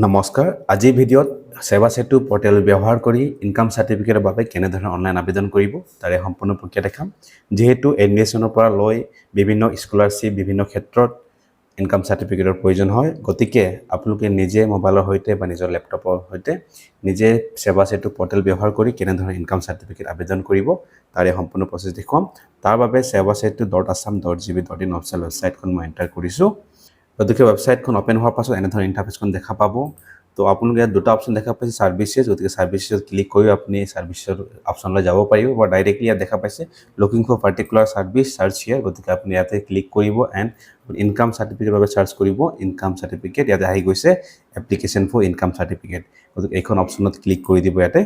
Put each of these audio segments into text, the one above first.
নমস্কাৰ আজিৰ ভিডিঅ'ত সেৱা সেতু পৰ্টেল ব্যৱহাৰ কৰি ইনকাম সাৰ্টিফিকেটৰ বাবে কেনেধৰণে অনলাইন আবেদন কৰিব তাৰে সম্পূৰ্ণ প্ৰক্ৰিয়া দেখাম যেহেতু এডমিশনৰ পৰা লৈ বিভিন্ন স্কলাৰশিপ বিভিন্ন ক্ষেত্ৰত ইনকাম সাৰ্টিফিকেটৰ প্ৰয়োজন হয় গতিকে আপোনালোকে নিজে মোবাইলৰ সৈতে বা নিজৰ ল্যাপটপৰ সৈতে নিজে সেৱা সেতু পৰ্টেল ব্যৱহাৰ কৰি কেনেধৰণে ইনকাম সাৰ্টিফিকেট আবেদন কৰিব তাৰে সম্পূৰ্ণ প্ৰচেছ দেখুৱাম তাৰ বাবে sevasetu.assam.gv.in অফিচিয়েল ৱেবছাইটখন মই এণ্টাৰ কৰিছো গতিকে ৱেবছাইটখন ওপেন হোৱাৰ পাছত এনেধৰণৰ ইন্টাৰফেচখন দেখা পাব তো আপোনালোকে দুটা অপচন দেখা পাইছে সাৰ্ভিসেস গতিকে সাৰ্ভিসেস ক্লিক কৰি আপুনি সাৰ্ভিসৰ অপচনলৈ যাব পাৰিব বা ডাইৰেক্টলি ইয়াত দেখা পাইছে looking for particular service search here গতিকে আপুনি ইয়াতে ক্লিক কৰিব এণ্ড ইনকাম সাৰ্টিফিকেটৰ বাবে সাৰ্চ কৰিব ইনকাম সাৰ্টিফিকেট ইয়াতে আহি গৈছে এপ্লিকেশন ফৰ ইনকাম সাৰ্টিফিকেট গতিকে এইখন অপচনত ক্লিক কৰি দিব ইয়াতে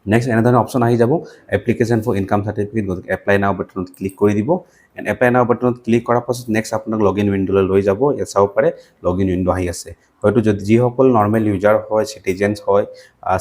নেক্সট এনেধৰণৰ অপচন আহি যাব এপ্লিকেশন ফৰ ইনকাম সাৰ্টিফিকেট গতিকে এপ্লাই নাও বাটনত ক্লিক কৰি দিব এণ্ড এপ্লাই নাও বাটনত ক্লিক কৰাৰ পাছত নেক্সট আপোনাক লগইন উইণ্ডোলৈ লৈ যাব ইয়াত চাব পাৰে লগইন উইণ্ডো আহি আছে হয়তো যদি যিসকল নৰ্মেল ইউজাৰ হয় সিটিজেন্স হয়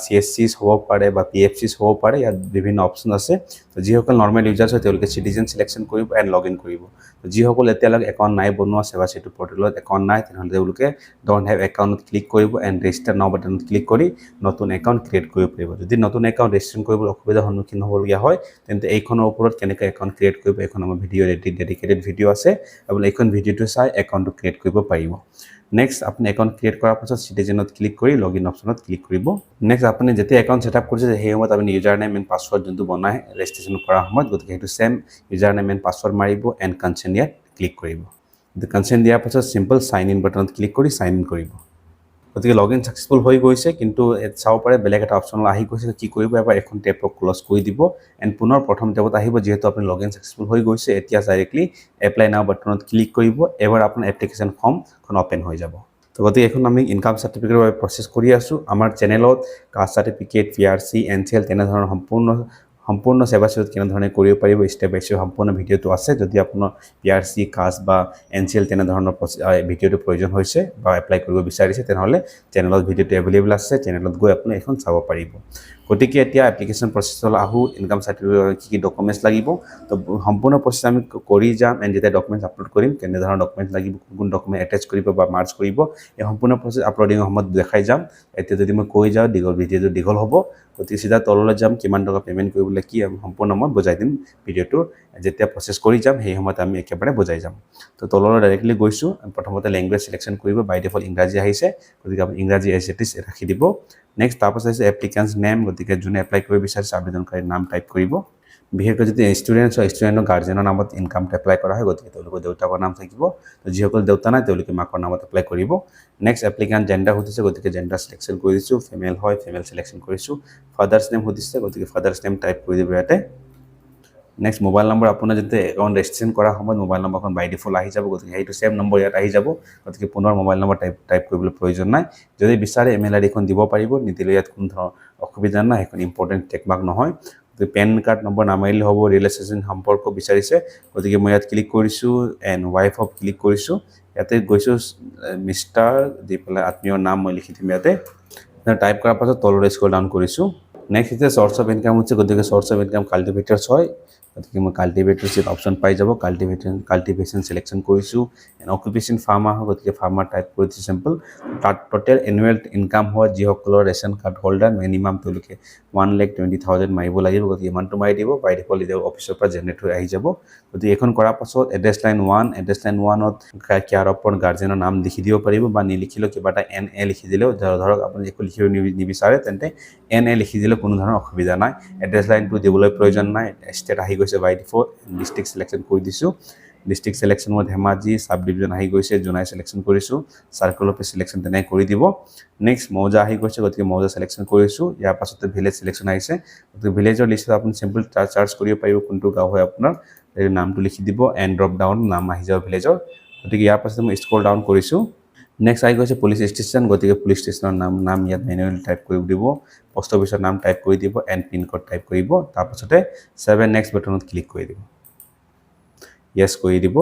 CSCs হ'ব পাৰে বা PFCs হ'ব পাৰে ইয়াত বিভিন্ন অপচন আছে তো যিসকল নৰ্মেল ইউজাৰ্ছ হয় তেওঁলোকে সিটিজেন সিলেকশ্যন কৰিব এণ্ড লগইন কৰিব তো যিসকল এতিয়ালৈকে একাউণ্ট নাই বনোৱা সেৱা সেতু পৰ্টেলত একাউণ্ট নাই তেনেহ'লে তেওঁলোকে ডোন্ট হেভ একাউণ্টত ক্লিক কৰিব এণ্ড ৰেজিষ্টাৰ নাও বাটনত ক্লিক কৰি নতুন একাউণ্ট ক্ৰিয়েট কৰিব পাৰিব যদি নতুন একাউণ্ট ৰেজিষ্ট্ৰেশ্যন কৰিবলৈ অসুবিধাৰ সন্মুখীন হ'বলগীয়া হয় তেন্তে এইখনৰ ওপৰত কেনেকৈ একাউণ্ট ক্ৰিয়েট কৰিব এখন আমাৰ ভিডিঅ' ডেডিকেটেড ভিডিঅ' আছে আপুনি এইখন ভিডিঅ'টো চাই একাউণ্টটো ক্ৰিয়েট কৰিব পাৰিব নেক্সট আপুনি একাউণ্ট ক্ৰিয়েট কৰাৰ পাছত সিটিজেনত ক্লিক কৰি লগইন অপচনত ক্লিক কৰিব নেক্সট আপুনি যেতিয়া একাউণ্ট সেটআপ কৰিছে সেই সময়ত আপুনি ইউজাৰ নেম এণ্ড পাছৱৰ্ড যোনটো বনাই ৰেজিষ্ট্ৰেশ্যন কৰাৰ সময়ত গতিকে সেইটো same user name and password মাৰিব এণ্ড কনসেন্ট ইয়াত ক্লিক কৰিব কনসেন্ট দিয়াৰ পাছত সিম্পল সাইন ইন বাটনত ক্লিক কৰি সাইন ইন কৰিব গতিকে লগইন সাকসেসফুল হৈ গৈছে কিন্তু চাও পাৰে বেলেগ এটা অপচন আহি গৈছে কি কৰিব এবাৰ এখন টেপক ক্লোজ কৰি দিব এণ্ড পুনৰ প্ৰথম টেবত আহিব যেহেতু আপুনি লগইন সাকসেসফুল হৈ গৈছে এতিয়া ডাইৰেক্টলি এপ্লাই নাও বাটনত ক্লিক কৰিব এবাৰ আপোনাৰ এপ্লিকেশন ফৰ্মখন ওপেন হৈ যাব তো গতিকে এখন আমি ইনকাম সাৰ্টিফিকেটৰ বাবে প্ৰচেছ কৰি আছো আমাৰ চেনেলত কাষ্ট সাৰ্টিফিকেট PRC NCL তেনেধৰণৰ সম্পূৰ্ণ সেৱা সেতু কেনেধৰণে কৰিব পাৰিব ষ্টেপ বাই ষ্টেপ সম্পূৰ্ণ ভিডিঅ'টো আছে যদি আপোনাৰ PRC কাষ্ট বা NCL তেনেধৰণৰ ভিডিঅ'টো প্ৰয়োজন হৈছে বা এপ্লাই কৰিব বিচাৰিছে তেনেহ'লে চেনেলত ভিডিঅ'টো এভেইলেবল আছে চেনেলত গৈ আপুনি এখন চাব পাৰিব গতিকে এতিয়া এপ্লিকেশন প্ৰচেছলৈ আহো ইনকাম সাৰ্টিফিকেটৰ কি ডকুমেন্টছ লাগিব তো সম্পূৰ্ণ প্ৰচেছ আমি কৰি যাম এণ্ড যেতিয়া ডকুমেন্টছ আপলোড কৰিম কেনেধৰণৰ ডকুমেন্টছ লাগিব কোন ডকুমেন্ট এটাচ কৰিব বা মাৰ্জ কৰিব এই সম্পূৰ্ণ প্ৰচেছ আপলোডিঙৰ সময়ত দেখাই যাম এতিয়া যদি মই কৈ যাওঁ ভিডিঅ'টো দীঘল হ'ব গতিকে সিধা তললৈ যাম কিমান টকা পেমেন্ট কৰিবলৈ কি আমি সম্পূৰ্ণ মই বুজাই দিম ভিডিঅ'টো যেতিয়া প্ৰচেছ কৰি যাম সেই সময়ত আমি একেবাৰে বুজাই যাম তো তললৈ ডাইৰেক্টলি গৈছো প্ৰথমতে ল্যাঙ্গুৱেজ সিলেকশ্যন কৰিব বাই ডিফল্ট ইংৰাজী আহিছে গতিকে আপুনি ইংৰাজী এজ ইট ইজ ৰাখি দিব নেক্সট তাৰপাছত আছে এপ্লিকেন্টছ নেম গতিকে যোনে এপ্লাই কৰিব বিচাৰিছে আবেদনকাৰীৰ নাম টাইপ কৰিব বিশেষকৈ যদি ষ্টুডেণ্টছ হয় ষ্টুডেণ্টৰ গাৰ্জেনৰ নামত ইনকামটো এপ্লাই কৰা হয় গতিকে তেওঁলোকৰ দেউতাকৰ নাম থাকিব তো যিসকল দেউতা নাই তেওঁলোকে মাকৰ নামত এপ্লাই কৰিব নেক্সট এপ্লিকেন্ট জেন্ডাৰ সুধিছে গতিকে জেন্ডাৰ সিলেকশ্যন কৰি দিছো ফিমেল হয় ফিমেল সিলেকশ্যন কৰিছো ফাদাৰ্ছ নেম সুধিছে গতিকে ফাদাৰ্ছ নেম টাইপ কৰি দিব ইয়াতে নেক্সট মোবাইল নম্বৰ আপোনাৰ যেতিয়া একাউণ্ট ৰেজিষ্ট্ৰেশ্যন কৰা সময়ত মোবাইল নম্বৰখন বাই ডিফল্ট আহি যাব গতিকে সেইটো সেম নম্বৰ ইয়াত আহি যাব গতিকে পুনৰ মোবাইল নম্বৰ টাইপ কৰিবলৈ প্ৰয়োজন নাই যদি বিচাৰে ইমেইল আইডিখন দিব পাৰিব নিদিলে ইয়াত কোনো ধৰণৰ অসুবিধা নাই এখন ইম্পৰ্টেণ্ট টেকমাৰ্ক নহয় গতিকে পেন কাৰ্ড নম্বৰ নামাৰিলে হ'ব ৰিলেশ্যন সম্পৰ্ক বিচাৰিছে গতিকে মই ইয়াত ক্লিক কৰিছো এণ্ড ৱাইফ অফ ক্লিক কৰিছো ইয়াতে গৈছো মিষ্টাৰ দি পেলাই আত্মীয়ৰ নাম মই লিখি দিম ইয়াতে টাইপ কৰাৰ পাছত তললৈ স্ক্ৰল ডাউন কৰিছো নেক্সট এতিয়া সোৰ্স অফ ইনকাম হচ্ছে গতিকে সোৰ্স অফ ইনকাম কাল্টিভেটৰ্ছ হয় গতিকে মই কাল্টিভেটৰ্ছ অপশন পাই যাব কাল্টিভেশন সিলেকশন কৰিছো এণ্ড অকুপেশন ফাৰ্মাৰ হয় গতিকে ফাৰ্মাৰ টাইপ কৰি দিছো সিম্পল তাত টোটেল এনুৱেল ইনকাম হয় যিসকলৰ ৰেশন কাৰ্ড হোল্ডাৰ মিনিমাম তেওঁলোকে 1,20,000 মাৰিব লাগিব গতিকে ইমানটো মাৰি দিব বাই ডিফল্ট ইদেও অফিচৰ পৰা জেনেৰেট হৈ আহি যাব গতিকে এখন কৰাৰ পাছত এড্ৰেছ লাইন 1ত কেয়াৰ অফৰ গাৰ্জেনৰ নাম লিখি দিব পাৰিব বা নিলিখিলেও কিবা এটা NA লিখি দিলেও ধৰক আপুনি একো লিখিব নিবিচাৰে তেন্তে NA লিখি দিলে কোনো ধৰণৰ অসুবিধা নাই এড্ৰেছ লাইনটো দিবলৈ প্ৰয়োজন নাই ষ্টেট আহি গৈছে বাই ডিফল্ট ডিস্ট্ৰিক্ট সিলেকশন কৰি দিছো ডিস্ট্ৰিক্ট সিলেকশন মই ধেমাজি সাব ডিভিজন আহি গৈছে জোনাই সিলেকশন কৰিছো সাৰ্কেল অফ সিলেকশন তেনে কৰি দিব নেক্সট মৌজা আহি গৈছে গতিকে মৌজা সিলেকশন কৰিছো ইয়াৰ পাছতে ভিলেজ সিলেকশন আহিছে গতিকে ভিলেজৰ লিষ্টত আপুনি সিম্পল চাৰ্চ কৰিব পাৰিব কোনটো গাঁও হয় আপোনাৰ এই নামটো লিখি দিব এণ্ড ড্ৰপ ডাউন নাম আহি যাব ভিলেজৰ গতিকে ইয়াৰ পাছতে মই স্ক্ৰল ডাউন কৰিছো নেক্সট আহি গৈছে পুলিচ ষ্টেচন গতিকে পুলিচ ষ্টেচনৰ নাম ইয়াত মেনুৱেলি টাইপ কৰি দিব পোষ্ট অফিচৰ নাম টাইপ কৰি দিব এণ্ড পিন কোড টাইপ কৰিব তাৰ পাছতে 7 নেক্সট বাটনত ক্লিক কৰি দিব ইয়েস কৰি দিব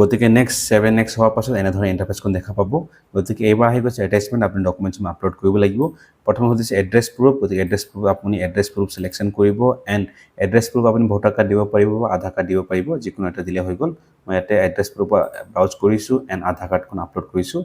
গতিকে নেক্সট 7 নেক্সট হোৱাৰ পাছত এনেধৰণৰ ইন্টাৰফেচখন দেখা পাব গতিকে এইবাৰ আহি গৈছে এটাচমেন্ট আপুনি ডকুমেন্টছ আপলোড কৰিব লাগিব প্ৰথম হৈছে এড্ৰেছ প্ৰুফ গতিকে এড্ৰেছ প্ৰুফ আপুনি এড্ৰেছ প্ৰুফ সিলেকশন কৰিব এণ্ড এড্ৰেছ প্ৰুফ আপুনি ভোটাৰ কাৰ্ড দিব পাৰিব বা আধাৰ কাৰ্ড দিব পাৰিব যিকোনো এটা দিলে হৈ গ'ল মই ইয়াতে এড্ৰেছ প্ৰুফ ব্ৰাউজ কৰিছো এণ্ড আধাৰ কাৰ্ডখন আপলোড কৰিছো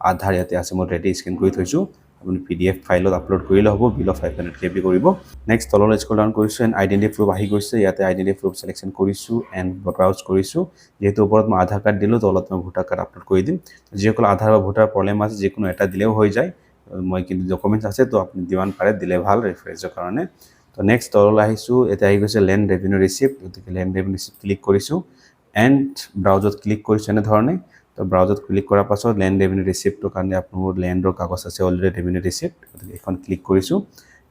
আধাৰ ইয়াতে আছে মই ৰেডি স্কেন কৰি থৈছোঁ আপুনি PDF ফাইলত আপলোড কৰিলে হ'ব বিল অফ 500 KB কৰিব নেক্সট তললৈ স্ক্ৰল ডাউন কৰিছোঁ এণ্ড আইডেণ্টি প্ৰুফ আহি গৈছে ইয়াতে আইডেণ্টি প্ৰুফ চিলেকশ্যন কৰিছোঁ এণ্ড ব্ৰাউজ কৰিছোঁ যিহেতু ওপৰত মই আধাৰ কাৰ্ড দিলোঁ তলত মই ভোটাৰ কাৰ্ড আপলোড কৰি দিম যিসকল আধাৰ বা ভোটাৰ প্ৰব্লেম আছে যিকোনো এটা দিলেও হৈ যায় মই কিন্তু ডকুমেণ্টছ আছে তো আপুনি যিমান পাৰে দিলে ভাল ৰেফাৰেঞ্চৰ কাৰণে তো নেক্সট তললৈ আহিছোঁ এতিয়া আহি গৈছে লেণ্ড ৰেভিনিউ ৰিচিপ্ট গতিকে লেণ্ড ৰেভিনিউ ৰিচিপ্ট ক্লিক কৰিছোঁ এণ্ড ব্ৰাউজত ক্লিক কৰিছোঁ এনেধৰণে তো ব্ৰাউজত ক্লিক কৰাৰ পাছত লেণ্ড ৰেভিনিউ ৰিচিপ্টৰ কাৰণে আপোনাৰ লেণ্ডৰ কাগজ আছে অলৰেডি ৰেভিনিউ ৰিচিপ্ট গতিকে এখন ক্লিক কৰিছোঁ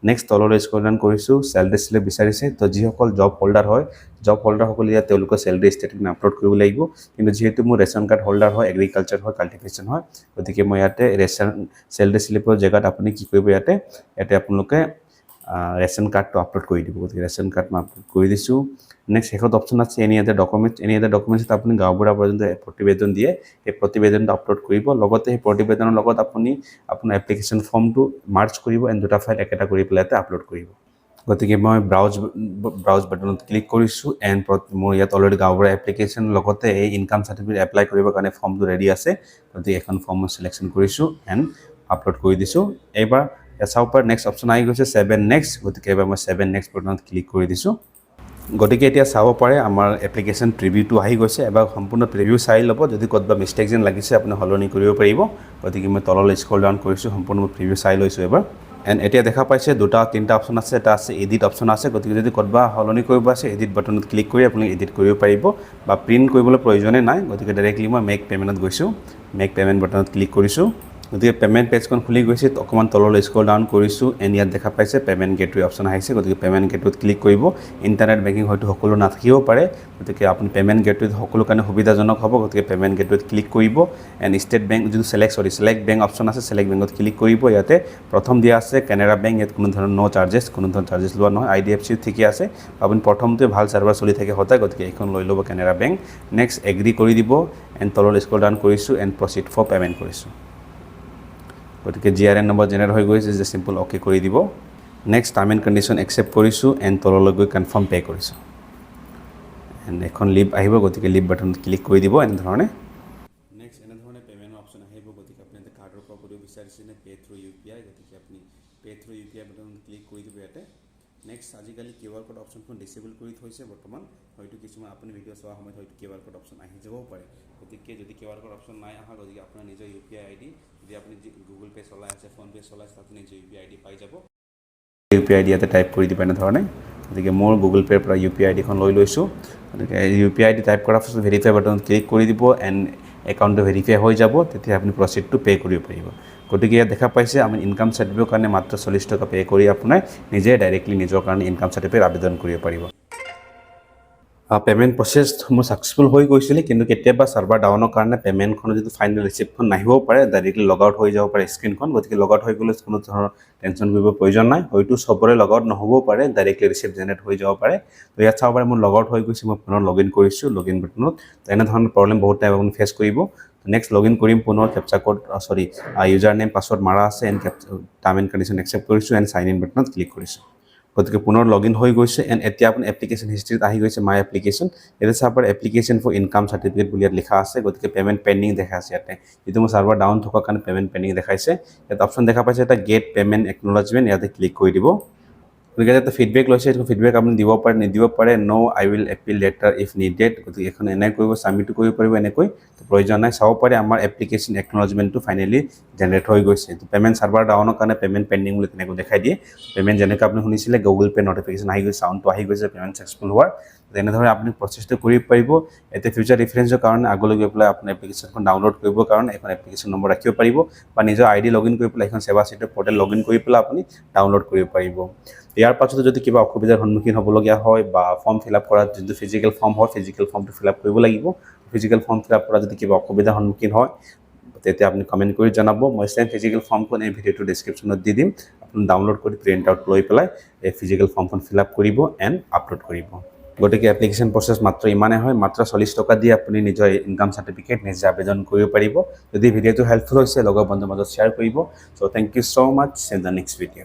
নেক্সট তললৈ স্ক্ৰল ডাউন কৰিছোঁ চেলাৰি স্লিপ বিচাৰিছে তো যিসকল জব হোল্ডাৰ হয় জব হোল্ডাৰসকলে ইয়াত তেওঁলোকৰ চেলাৰি ষ্টেটমেণ্ট আপলোড কৰিব লাগিব কিন্তু যিহেতু মোৰ ৰেচন কাৰ্ড হোল্ডাৰ হয় এগ্ৰিকালচাৰ হয় কাল্টিভেশ্যন হয় গতিকে মই ইয়াতে চেলাৰি স্লিপৰ জেগাত আপুনি কি কৰিব ইয়াতে আপোনালোকে ৰেচন কাৰ্ডটো আপলোড কৰি দিব গতিকে ৰেচন কাৰ্ড মই আপলোড কৰি দিছোঁ নেক্সট শেষত অপশ্যন আছে এনি আদাৰ ডকুমেণ্টছ আপুনি গাঁওবুঢ়া পৰ্যন্ত প্ৰতিবেদন দিয়ে সেই প্ৰতিবেদনটো আপলোড কৰিব লগতে সেই প্ৰতিবেদনৰ লগত আপুনি আপোনাৰ এপ্লিকেশ্যন ফৰ্মটো মাৰ্চ কৰিব এণ্ড দুটা ফাইল একেটা কৰি পেলাই আপলোড কৰিব গতিকে মই ব্ৰাউজ বাটনত ক্লিক কৰিছোঁ এণ্ড মোৰ ইয়াত অলৰেডি গাঁওবুঢ়া এপ্লিকেশ্যন লগতে এই ইনকাম চাৰ্টিফিকেট এপ্লাই কৰিবৰ কাৰণে ফৰ্মটো ৰেডি আছে গতিকে এখন ফৰ্ম মই চিলেকশ্যন কৰিছোঁ এণ্ড আপলোড কৰি দিছোঁ এইবাৰ চাব পাৰে নেক্সট অপশ্যন আহি গৈছে 7 নেক্সট গতিকে এবাৰ মই 7 নেক্সট বাটনত ক্লিক কৰি দিছোঁ গতিকে এতিয়া চাব পাৰে আমাৰ এপ্লিকেশ্যন প্ৰিভিউটো আহি গৈছে এবাৰ সম্পূৰ্ণ প্ৰিভিউ চাই ল'ব যদি ক'ৰবাত মিষ্টেক যেন লাগিছে আপুনি সলনি কৰিব পাৰিব গতিকে মই তললৈ স্ক্ৰল ডাউন কৰিছোঁ সম্পূৰ্ণ প্ৰিভিউ চাই লৈছোঁ এবাৰ এণ্ড এতিয়া দেখা পাইছে তিনিটা অপশ্যন আছে এটা আছে এডিট অপশ্যন আছে গতিকে যদি ক'ৰবাত সলনি কৰিব আছে এডিট বাটনত ক্লিক কৰি আপুনি এডিট কৰিব পাৰিব বা প্ৰিণ্ট কৰিবলৈ প্ৰয়োজনে নাই গতিকে ডাইৰেক্টলি মই মেক পে'মেণ্টত গৈছোঁ মেক পে'মেণ্ট বাটনত ক্লিক কৰিছোঁ গতিকে পে'মেণ্ট পেজখন খুলি গৈছে অকণমান তললৈ স্ক্ৰল ডাউন কৰিছোঁ এণ্ড ইয়াত দেখা পাইছে পে'মেণ্ট গেটৱে অপশ্যন আহিছে গতিকে পে'মেণ্ট গেটৱেত ক্লিক কৰিব ইণ্টাৰনেট বেংকিং হয়তো সকলো নাথাকিব পাৰে গতিকে আপুনি পে'মেণ্ট গেটৱেত সকলো কাৰণে সুবিধাজনক হ'ব গতিকে পে'মেণ্ট গেটৱেত ক্লিক কৰিব এণ্ড ষ্টেট বেংক যিটো চিলেক্ট বেংক অপশ্যন আছে চিলেক্ট বেংকত ক্লিক কৰিব ইয়াতে প্ৰথম দিয়া আছে কেনেৰা বেংক ইয়াত কোনো ধৰণৰ কোনো ধৰণৰ চাৰ্জেছ লোৱা নহয় IDFC ঠিকে আছে আপুনি প্ৰথমটোৱে ভাল চাৰ্ভাৰ চলি থাকে সদায় গতিকে এইখন লৈ ল'ব কেনেৰা বেংক নেক্সট এগ্ৰি কৰি দিব এণ্ড তললৈ স্ক্ৰল ডাউন কৰিছোঁ এণ্ড প্ৰচিড ফৰ পে'মেণ্ট কৰিছোঁ গতিকে GRN নম্বৰ জেনেৰেট হৈ গৈছে যে চিম্পল অ'কে কৰি দিব next term and condition accept কৰিছোঁ এণ্ড তললৈ গৈ কনফাৰ্ম পে' কৰিছোঁ এণ্ড এখন লিভ আহিব গতিকে লিভ বাটনত ক্লিক কৰি দিব এনেধৰণে নেক্সট এনেধৰণে পে'মেণ্টৰ অপশ্যন আহিব গতিকে আপুনি এতিয়া কাৰ্ডৰ পৰা কৰিব বিচাৰিছে নে পে' থ্ৰু UPI গতিকে আপুনি পে' থ্ৰু UPI বাটনত ক্লিক কৰি দিব ইয়াতে নেক্সট আজিকালি QR কোড অপশ্যনখন ডিচেবল কৰি থৈছে বৰ্তমান হয়তো কিছুমান আপুনি ভিডিঅ' চোৱাৰ সময়ত হয়তো QR কোড অপশ্যন আহি যাবও পাৰে গতিকে যদি QR কোড অপশ্যন নাই অহা গতিকে আপোনাৰ নিজৰ UPI ID যদি আপুনি গুগল পে' চলাই আছে ফোনপে' চলাই আছে আপুনি নিজৰ UPI ID পাই যাব UPI ID ইয়াতে টাইপ কৰি দিব এনেধৰণে গতিকে মোৰ গুগল পে'ৰ পৰা UPI ID খন লৈ লৈছোঁ গতিকে UPI ID টাইপ কৰাৰ পাছত ভেৰিফাই বাটনত ক্লিক কৰি দিব এণ্ড একাউণ্টটো ভেৰিফাই হৈ যাব তেতিয়া আপুনি প্ৰচিডটো পে' কৰিব পাৰিব গতিকে ইয়াত দেখা পাইছে আমি ইনকাম চাৰ্টিফিকেটৰ কাৰণে মাত্ৰ 40 টকা পে' কৰি আপোনাৰ নিজে ডাইৰেক্টলি নিজৰ কাৰণে ইনকাম চাৰ্টিফিকেট আবেদন কৰিব পাৰিব পে'মেণ্ট প্ৰচেছ মোৰ ছাকচেছফুল হৈ গৈছিলে কিন্তু কেতিয়াবা ছাৰ্ভাৰ ডাউনৰ কাৰণে পে'মেণ্টখনৰ যিটো ফাইনেল ৰিচিপ্টখন নাহিবও পাৰে ডাইৰেক্টলি লগ আউট হৈ যাব পাৰে স্ক্ৰীণখন গতিকে লগ আউট হৈ গ'লে কোনো ধৰণৰ টেনশ্যন কৰিব প্ৰয়োজন নাই হয়তো চবৰে লগ আউট নহ'বও পাৰে ডাইৰেক্টলি ৰিচিপ্ট জেনেৰেট হৈ যাব পাৰে তো ইয়াত চাব পাৰে মোৰ লগ আউট হৈ গৈছে মই পুনৰ লগ ইন কৰিছোঁ লগ ইন বাটনত তো এনেধৰণৰ প্ৰব্লেম বহুত টাইম আপুনি ফেচ কৰিব নেক্সট লগ ইন কৰিম পুনৰ captcha code user name password মাৰা আছে and term and condition accept কৰিছোঁ এণ্ড চাইন ইন বাটনত ক্লিক কৰিছোঁ গতিকে পুনৰ লগ ইন হৈ গৈছে এণ্ড এতিয়া আপুনি এপ্লিকেশ্যন হিষ্ট্ৰীত আহি গৈছে মাই এপ্লিকেশ্যন এতিয়া চাব পাৰে এপ্লিকেশ্যন ফৰ ইনকাম চাৰ্টিফিকেট বুলি ইয়াত লিখা আছে গতিকে পে'মেণ্ট পেণ্ডিং দেখাইছে ইয়াতে যিটো মোৰ ছাৰ্ভাৰ ডাউন থকাৰ কাৰণে পে'মেণ্ট পেণ্ডিং দেখাইছে ইয়াত অপশ্যন দেখা পাইছে এটা গেট পে'মেণ্ট একনলেজমেণ্ট ইয়াতে ক্লিক কৰি দিব গতিকে এটা ফিডবেক লৈছে এইটো ফিডবেক আপুনি দিব পাৰে নিদিব পাৰে I will appeal letter if needed গতিকে এখন এনেকৈ কৰিব ছাবমিটো কৰিব পাৰিব এনেকৈ প্ৰয়োজন নাই চাব পাৰে আমাৰ এপ্লিকেশ্যন একনলেজমেণ্টটো ফাইনেলি জেনেৰেট হৈ গৈছে তো পে'মেণ্ট ছাৰ্ভাৰ ডাউনৰ কাৰণে পে'মেণ্ট পেণ্ডিং বুলি তেনেকৈ দেখাই দিয়ে পে'মেণ্ট যেনেকৈ আপুনি শুনিছিলে গুগল পে' নটিফিকেশ্যন আহি গৈছে চাউণ্ডটো আহি গৈছে পে'মেণ্ট ছাকচেছফুল হোৱাৰ তেনেধৰণে আপুনি প্ৰচেছটো কৰিব পাৰিব এতিয়া ফিউচাৰ ৰেফাৰেঞ্চৰ কাৰণে আগলৈ গৈ পেলাই আপোনাৰ এপ্লিকেশ্যনখন ডাউনলোড কৰিবৰ কাৰণে এখন এপ্লিকেশ্যন নম্বৰ ৰাখিব পাৰিব বা নিজৰ ID লগ ইন কৰি পেলাই এখন সেৱা সেতু পৰ্টেল লগ ইন কৰি পেলাই আপুনি ডাউনলোড কৰিব পাৰিব ইয়াৰ পাছতো যদি কিবা অসুবিধাৰ সন্মুখীন হ'বলগীয়া হয় বা ফৰ্ম ফিল আপ কৰাত যোনটো ফিজিকেল ফৰ্ম হয় ফিজিকেল ফৰ্মটো ফিল আপ কৰিব লাগিব ফিজিকেল ফৰ্ম ফিল আপ কৰা যদি কিবা অসুবিধাৰ সন্মুখীন হয় তেতিয়া আপুনি কমেণ্ট কৰি জনাব মই চেম ফিজিকেল ফৰ্মখন এই ভিডিঅ'টোৰ ডেছক্ৰিপশ্যনত দি দিম আপুনি ডাউনলোড কৰি প্ৰিণ্ট আউট লৈ পেলাই এই ফিজিকেল ফৰ্মখন ফিল আপ কৰিব এণ্ড আপলোড কৰিব গতিকে এপ্লিকেশ্যন প্ৰচেছ মাত্ৰ ইমানেই হয় মাত্ৰ 40 টকা দি আপুনি নিজৰ ইনকাম চাৰ্টিফিকেট নিজে আবেদন কৰিব পাৰিব যদি ভিডিঅ'টো হেল্পফুল হৈছে লগৰ বন্ধুৰ মাজত শ্বেয়াৰ কৰিব so' thank you so' much in the next video'